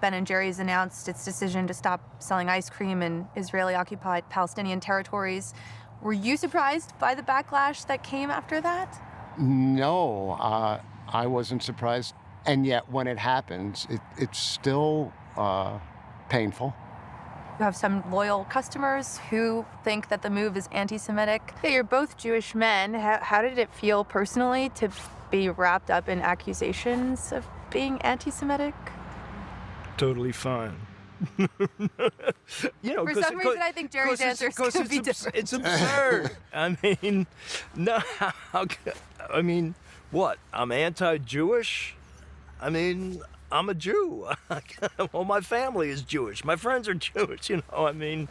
Ben & Jerry's announced its decision to stop selling ice cream in Israeli-occupied Palestinian territories. Were you surprised by the backlash that came after that? No, I wasn't surprised. And yet, when it happens, it's still painful. You have some loyal customers who think that the move is anti-Semitic. You're both Jewish men. How did it feel personally to be wrapped up in accusations of being anti-Semitic? Totally fine. For some reason, I think Jerry's answer is going to be different. It's absurd. I mean, no. I mean, what? I'm anti-Jewish? I mean, I'm a Jew. Well, my family is Jewish. My friends are Jewish. I mean,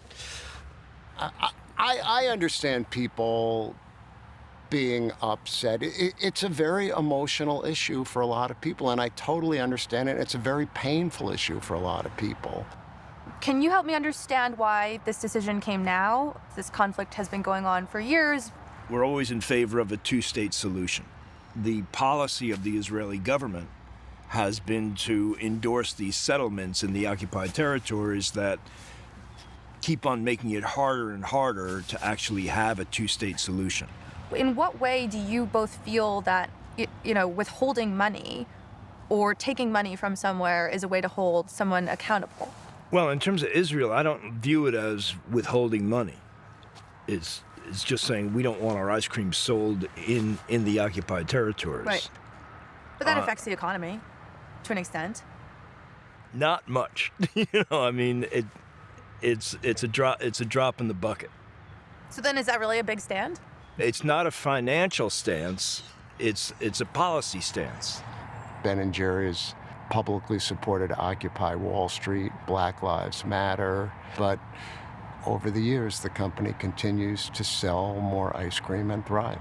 I understand people being upset. It's a very emotional issue for a lot of people, and I totally understand it. It's a very painful issue for a lot of people. Can you help me understand why this decision came now? This conflict has been going on for years. we're always in favor of a two-state solution. The policy of the Israeli government has been to endorse these settlements in the occupied territories that keep on making it harder and harder to actually have a two-state solution. In what way do you both feel that, withholding money or taking money from somewhere is a way to hold someone accountable? Well, in terms of Israel, I don't view it as withholding money. It's just saying we don't want our ice cream sold in the occupied territories. Right. But that affects the economy to an extent. Not much. I mean, it's a drop in the bucket. So then is that really a big stand? It's not a financial stance, it's a policy stance. Ben & Jerry's publicly supported Occupy Wall Street, Black Lives Matter, but over the years, the company continues to sell more ice cream and thrive.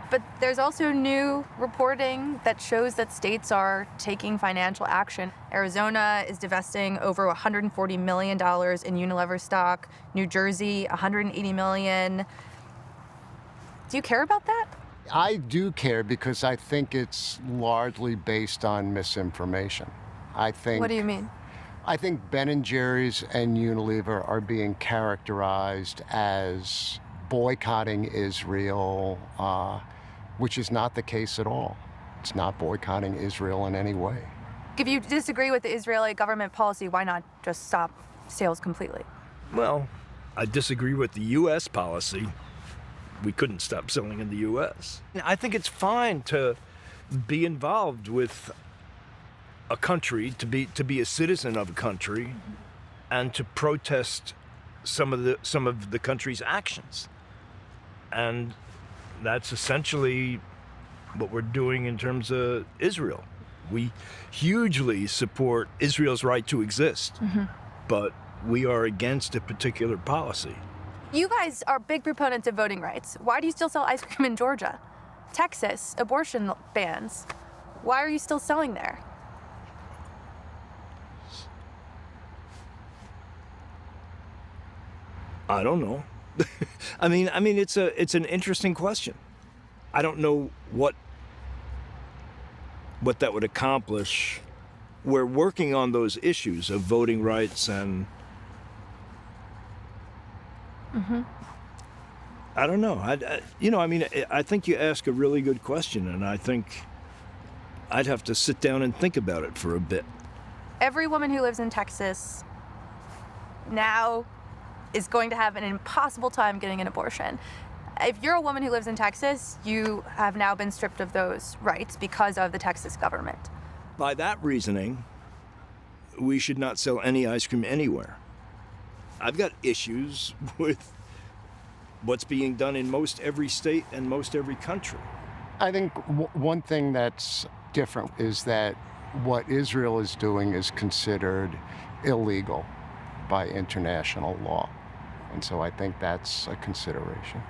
But there's also new reporting that shows that states are taking financial action. Arizona is divesting over $140 million in Unilever stock. New Jersey, $180 million. Do you care about that? I do care because I think it's largely based on misinformation. What do you mean? I think Ben & Jerry's and Unilever are being characterized as boycotting Israel, which is not the case at all. It's not boycotting Israel in any way. If you disagree with the Israeli government policy, why not just stop sales completely? Well, I disagree with the U.S. policy. We couldn't stop selling in the U.S. I think it's fine to be involved with a country, to be a citizen of a country, and to protest some of the country's actions. And that's essentially what we're doing in terms of Israel. We hugely support Israel's right to exist, but we are against a particular policy. You guys are big proponents of voting rights. Why do you still sell ice cream in Georgia? Texas, abortion bans. Why are you still selling there? I don't know. I mean, it's an interesting question. I don't know what that would accomplish. We're working on those issues of voting rights and. I don't know. I think you ask a really good question, and I think I'd have to sit down and think about it for a bit. Every woman who lives in Texas now is going to have an impossible time getting an abortion. If you're a woman who lives in Texas, you have now been stripped of those rights because of the Texas government. By that reasoning, we should not sell any ice cream anywhere. I've got issues with what's being done in most every state and most every country. I think one thing that's different is that what Israel is doing is considered illegal by international law. And so I think that's a consideration.